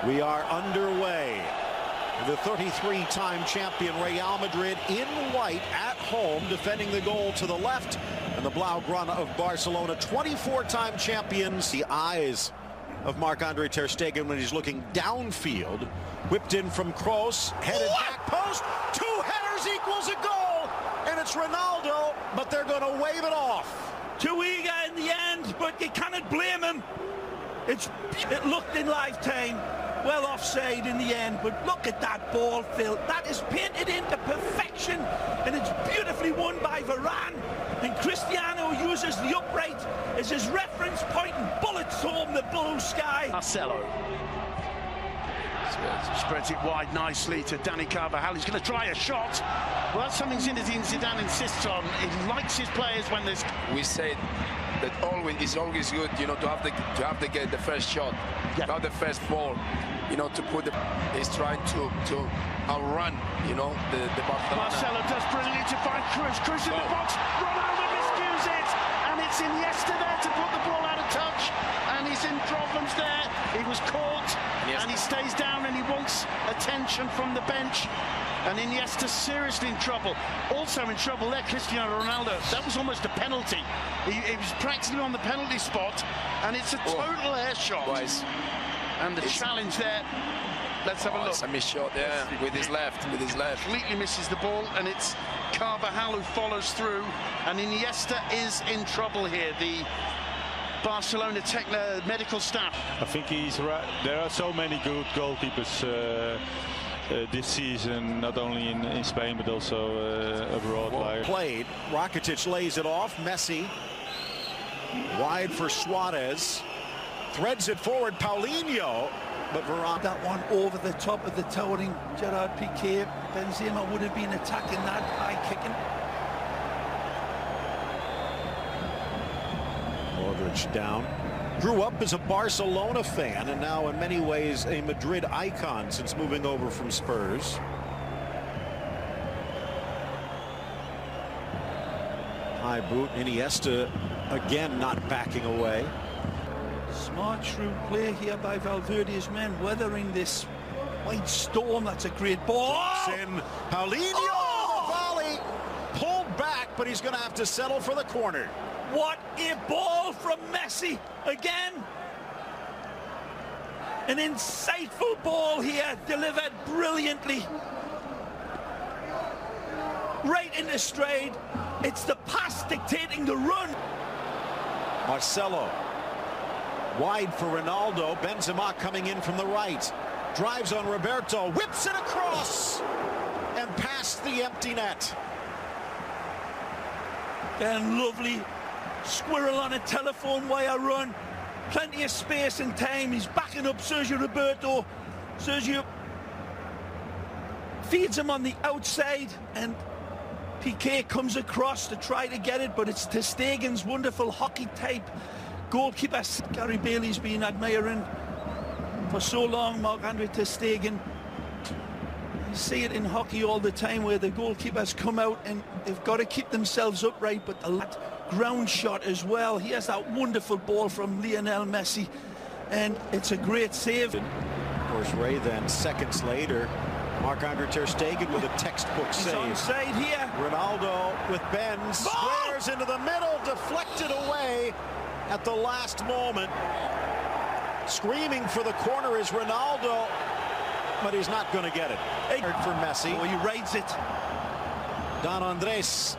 We are underway. The 33-time champion Real Madrid in white at home, defending the goal to the left, and the Blaugrana of Barcelona, 24-time champions. The eyes of Marc-Andre ter Stegen when he's looking downfield. Whipped in from Kroos, headed back post. 2 headers equals a goal, and it's Ronaldo, but they're going to wave it off. Too eager in the end, but you cannot blame him. It looked in lifetime. Well offside in the end, but look at that ball, Phil. That is painted into perfection, and it's beautifully won by Varane. And Cristiano uses the upright as his reference point and bullets home the blue sky. Marcelo spreads it wide nicely to Dani Carvajal. He's going to try a shot. Well, that's something Zinedine Zidane insists on. He likes his players when there's... We said that it's always good, you know, to have to get the first shot, not the first ball, you know, to put the. He's trying to outrun, you know, the Barcelona. Marcelo does brilliantly to find Cruz. Cruz in the box. Ronaldo miscues it, and it's Iniesta there to put the ball out of touch, and he's in problems there. He was caught, and he stays down, and he wants attention from the bench. And Iniesta's seriously in trouble. Also in trouble there, Cristiano Ronaldo. That was almost a penalty. He was practically on the penalty spot, and it's a total air shot. And the challenge there, let's have a look. It's a missed shot there with his left, Completely misses the ball, and it's Carvajal who follows through, and Iniesta is in trouble here. The Barcelona medical staff. I think he's right. There are so many good goalkeepers this season, not only in Spain but also abroad. Well played. Rakitic lays it off. Messi wide for Suarez. Threads it forward. Paulinho, but Varane. That one over the top of the towering Gerard Piqué. Benzema would have been attacking that high kicking. Modric down. Grew up as a Barcelona fan and now in many ways a Madrid icon since moving over from Spurs. High boot. Iniesta again not backing away. Smart, shrewd play here by Valverde's men, weathering this white storm. That's a great ball. In Paulinho, volley pulled back, but he's going to have to settle for the corner. What a ball from Messi again. An insightful ball here, delivered brilliantly. Right into stride. It's the pass dictating the run. Marcelo wide for Ronaldo. Benzema coming in from the right. Drives on Roberto, whips it across and past the empty net. And lovely squirrel on a telephone wire run. Plenty of space and time. He's backing up Sergio Roberto. Sergio feeds him on the outside, and Piqué comes across to try to get it, but it's ter Stegen's wonderful hockey type goalkeeper. Gary Bailey's been admiring for so long Marc-Andre ter Stegen. You see it in hockey all the time where the goalkeepers come out and they've got to keep themselves upright, but the ground shot as well. He has that wonderful ball from Lionel Messi, and it's a great save. Of course, Ray then seconds later, Marc-Andre ter Stegen with a textbook save. He's onside here. Ronaldo with Ben, squares into the middle, deflected away at the last moment. Screaming for the corner is Ronaldo, but he's not going to get it. For Messi. Oh, he rides it. Don Andres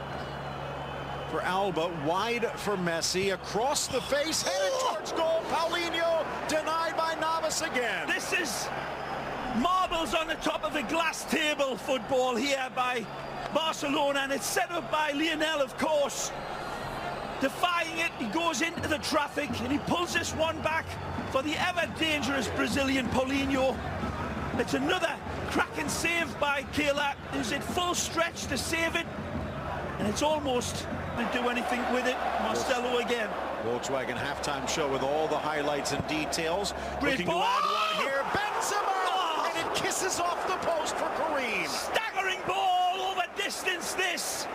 for Alba, wide for Messi, across the face, headed towards goal. Paulinho denied by Navas again. This is marbles on the top of the glass table football here by Barcelona, and it's set up by Lionel, of course. Defying it, he goes into the traffic and he pulls this one back for the ever dangerous Brazilian Paulinho. It's another cracking save by Kehler, who's at full stretch to save it, and it's almost to do anything with it. Marcelo again. Volkswagen halftime show with all the highlights and details. Great Looking ball. to add one here. Benzema! And it kisses off the post for Karim. Staggering ball over distance this.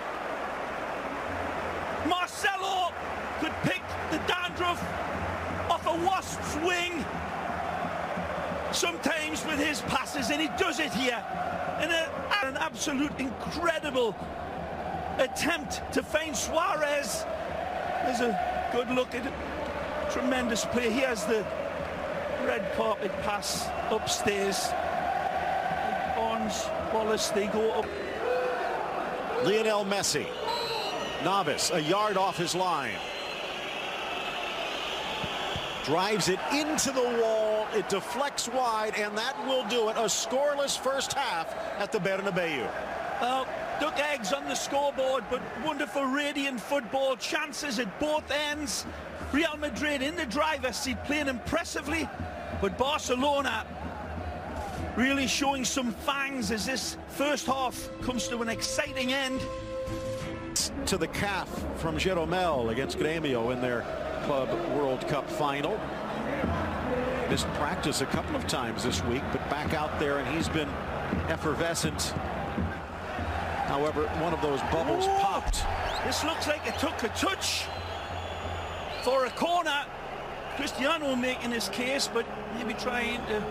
Marcelo could pick the dandruff off a wasp's wing. sometimes with his passes, and he does it here. And an absolute incredible attempt to find Suarez. There's a good look at it. Tremendous play. He has the red carpet pass upstairs. Barnes, Wallace, they go up. Lionel Messi. Navas, a yard off his line. Drives it into the wall. It deflects wide, and that will do it. A scoreless first half at the Bernabeu. Duck eggs on the scoreboard, but wonderful, radiant football. Chances at both ends. Real Madrid in the driver's seat, playing impressively, but Barcelona really showing some fangs as this first half comes to an exciting end. To the calf from Jeromel against Grêmio in their Club World Cup final. Missed practice a couple of times this week, but back out there, and he's been effervescent. However, one of those bubbles popped. This looks like it took a touch for a corner. Cristiano making his case, but maybe trying to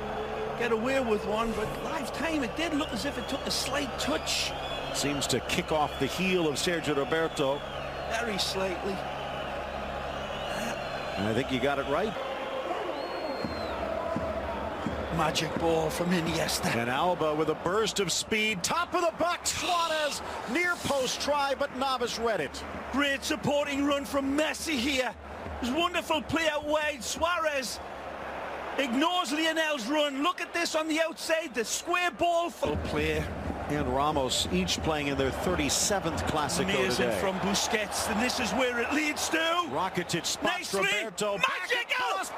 get away with one. But live time, it did look as if it took a slight touch. Seems to kick off the heel of Sergio Roberto. Very slightly. And I think you got it right. Magic ball from Iniesta. And Alba with a burst of speed. Top of the box, Suarez. Near post try, but Navas read it. Great supporting run from Messi here. It was wonderful play out wide. Suarez ignores Lionel's run. Look at this on the outside. The square ball for play. And Ramos each playing in their 37th Clasico Amazing today. from Busquets, and this is where it leads to. Rakitic spots Roberto. Magic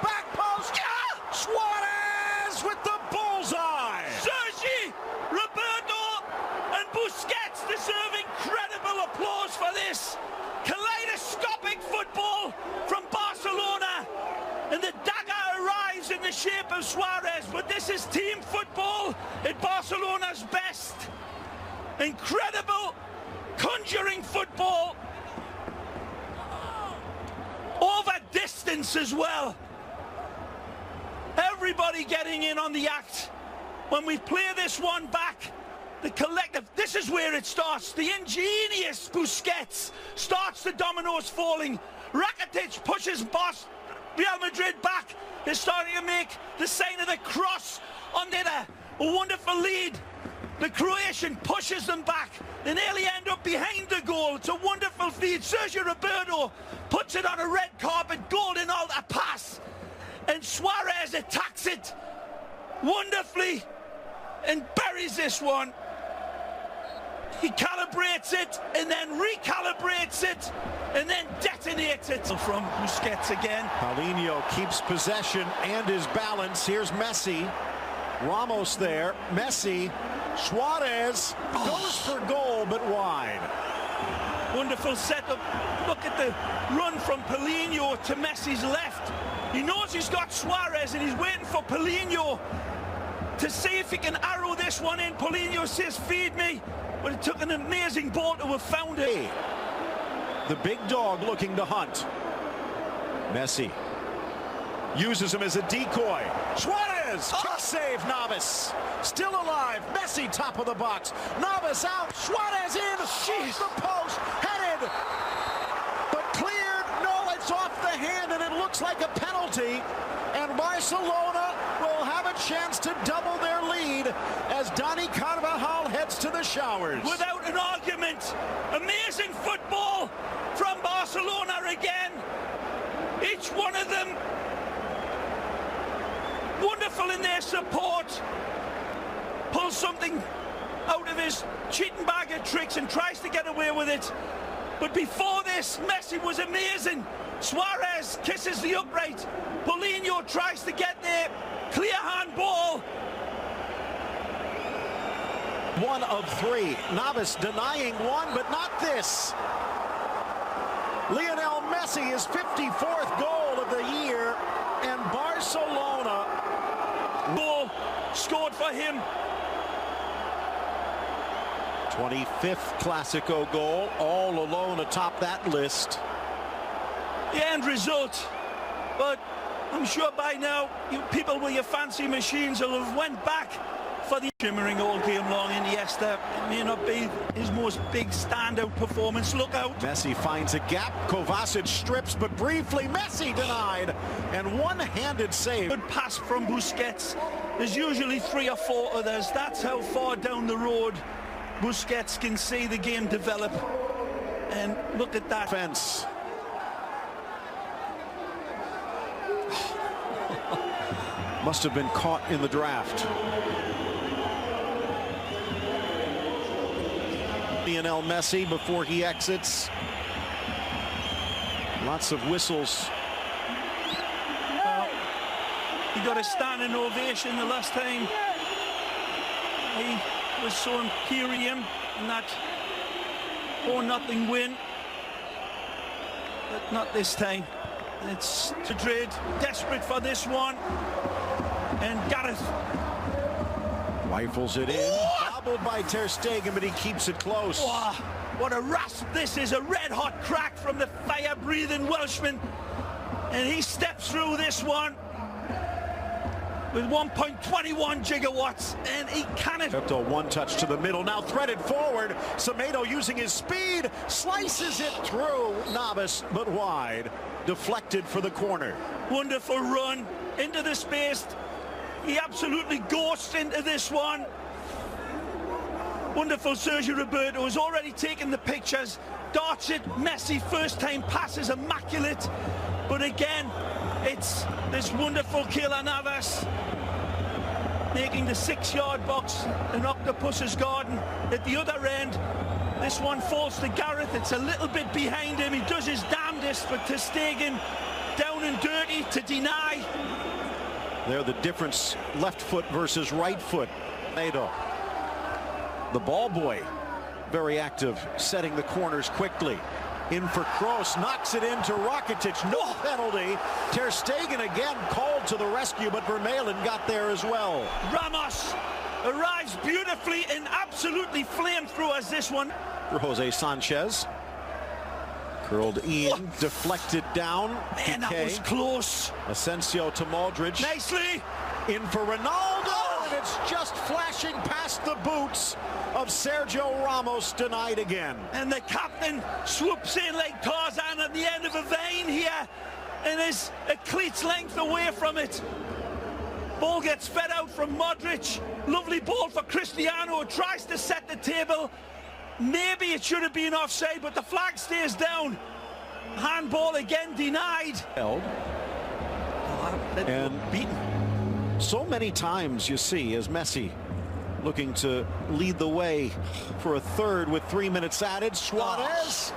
Back post. Yeah! Suarez with the bullseye. Sergi, Roberto, and Busquets deserve incredible applause for this. Kaleidoscopic football from Barcelona. And the dagger arrives in the shape of Suarez, but this is team football at Barcelona's best. Incredible, conjuring football. Over distance as well. Everybody getting in on the act. When we play this one back, the collective, this is where it starts. The ingenious Busquets starts the dominoes falling. Rakitic pushes Real Madrid back. They're starting to make the sign of the cross on a wonderful lead. The Croatian pushes them back. They nearly end up behind the goal. It's a wonderful feed. Sergio Roberto puts it on a red carpet, golden altar pass. And Suarez attacks it wonderfully and buries this one. He calibrates it and then recalibrates it and then detonates it. From Busquets again. Paulinho keeps possession and his balance. Here's Messi. Ramos there. Messi. Suarez goes for goal, but wide. Wonderful setup. Look at the run from Paulinho to Messi's left. He knows he's got Suarez and he's waiting for Paulinho to see if he can arrow this one in. Paulinho says, feed me. But it took an amazing ball to have found it. The big dog looking to hunt. Messi uses him as a decoy. Suarez, kick save, Navas. Still alive. Messi top of the box. Navas out. Suarez in. Jeez. The post. Headed. But cleared. No, it's off the hand, and it looks like a penalty. And Barcelona will have a chance to double their lead as Dani Carvajal heads to the showers. Without an argument. Amazing football from Barcelona again. Each one of them wonderful in their support. Pulls something out of his cheating bag of tricks and tries to get away with it. But before this, Messi was amazing. Suarez kisses the upright. Paulinho tries to get there. Clear handball. 1 of 3. Navas denying one, but not this. Lionel Messi, his 54th goal of the year, and Barcelona. Goal scored for him. 25th Clasico goal, all alone atop that list. The end result, but I'm sure by now, you people with your fancy machines will have went back for the shimmering all game long. Iniesta, it may not be his most big standout performance. Look out. Messi finds a gap. Kovacic strips, but briefly Messi denied. And one-handed save. Good pass from Busquets. There's usually 3 or 4 others. That's how far down the road Busquets can see the game develop. And look at that. Fence. Must have been caught in the draft. Lionel Messi before he exits. Lots of whistles. Well, he got a standing ovation the last time he was so imperium in that 4-0 win, but not this time. It's Madrid desperate for this one, and Gareth rifles it in. Gobbled by Ter Stegen, but he keeps it close. Oh, what a rasp this is, a red-hot crack from the fire-breathing Welshman. And he steps through this one with 1.21 gigawatts, and he cannot. Up to a one-touch to the middle, now threaded forward. Semedo using his speed, slices it through Navas, but wide. Deflected for the corner. Wonderful run into the space. He absolutely ghosted into this one. Wonderful Sergio Roberto has already taken the pictures. Darts it, Messi, first time pass is immaculate. But again, it's this wonderful Keylor Navas making the 6-yard box an octopus's garden. At the other end, this one falls to Gareth. It's a little bit behind him. He does his damnedest, but Ter Stegen down and dirty to deny. There, the difference, left foot versus right foot. Nato. The ball boy, very active, setting the corners quickly. In for Kroos, knocks it into Rakitic, no penalty. Ter Stegen again called to the rescue, but Vermaelen got there as well. Ramos arrives beautifully and absolutely flamethrowers this one. For Jose Sanchez. Curled in, deflected down. Man, that was close. Asensio to Modric. Nicely. In for Ronaldo, and it's just flashing past the boots of Sergio Ramos, denied again. And the captain swoops in like Tarzan at the end of a vein here and is a cleat's length away from it. Ball gets fed out from Modric. Lovely ball for Cristiano, who tries to set the table. Maybe it should have been offside, but the flag stays down. Handball again denied. Held. And beaten. So many times you see as Messi looking to lead the way for a third with 3 minutes added. Suarez,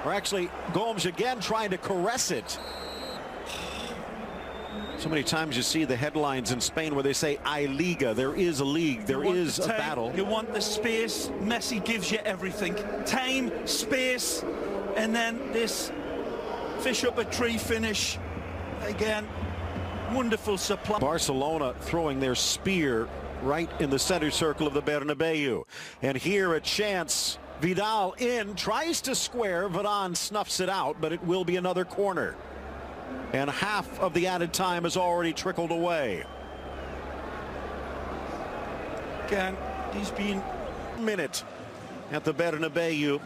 or actually Gomes again trying to caress it. So many times you see the headlines in Spain where they say I Liga. There is a league, there is a battle. You want the space. Messi gives you everything. Time, space, and then this fish up a tree finish. Again, wonderful supply. Barcelona throwing their spear right in the center circle of the Bernabeu. And here a chance. Vidal in, tries to square. Varane snuffs it out, but it will be another corner. And half of the added time has already trickled away. Again, he's been minute at the Bernabeu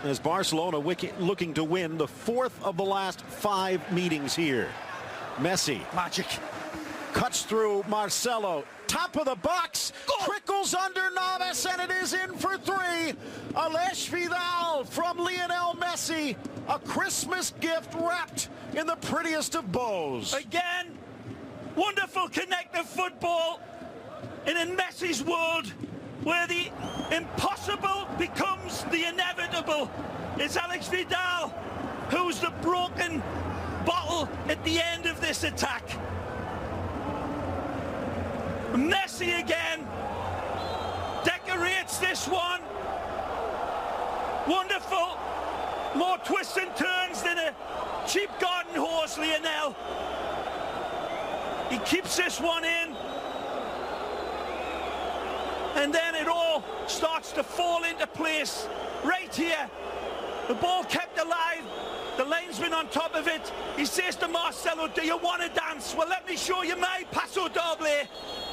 as Barcelona looking to win the 4th of the last 5 meetings here. Messi. Magic. Cuts through Marcelo. Top of the box. Trickles under Navas, and it is in for 3. Aleix Vidal from Lionel Messi. A Christmas gift wrapped in the prettiest of bows. Again, wonderful connective football in Messi's world where the impossible becomes the inevitable. It's Aleix Vidal who's the broken bottle at the end of this attack. Messi again decorates this one. Wonderful. More twists and turns than a cheap garden horse, Lionel. He keeps this one in. And then it all starts to fall into place. Right here, the ball kept alive. The linesman on top of it. He says to Marcelo, do you want to dance? Well, let me show you my paso doble.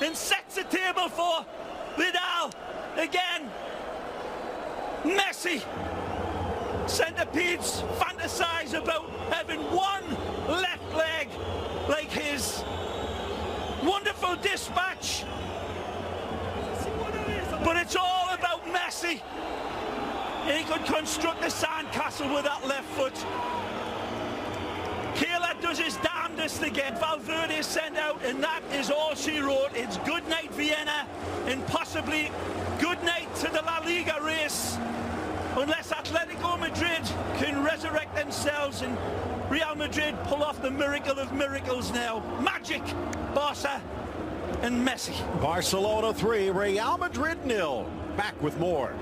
And sets the table for Vidal. Again. Messi. Centipedes fantasize about having one left leg like his. Wonderful dispatch. But it's all about Messi. He could construct a sandcastle with that left foot. Kayla does his damnedest again. Valverde is sent out, and that is all she wrote. It's good night Vienna, and possibly good night to the La Liga race. Unless Atletico Madrid can resurrect themselves and Real Madrid pull off the miracle of miracles now. Magic, Barca and Messi. Barcelona 3, Real Madrid 0. Back with more.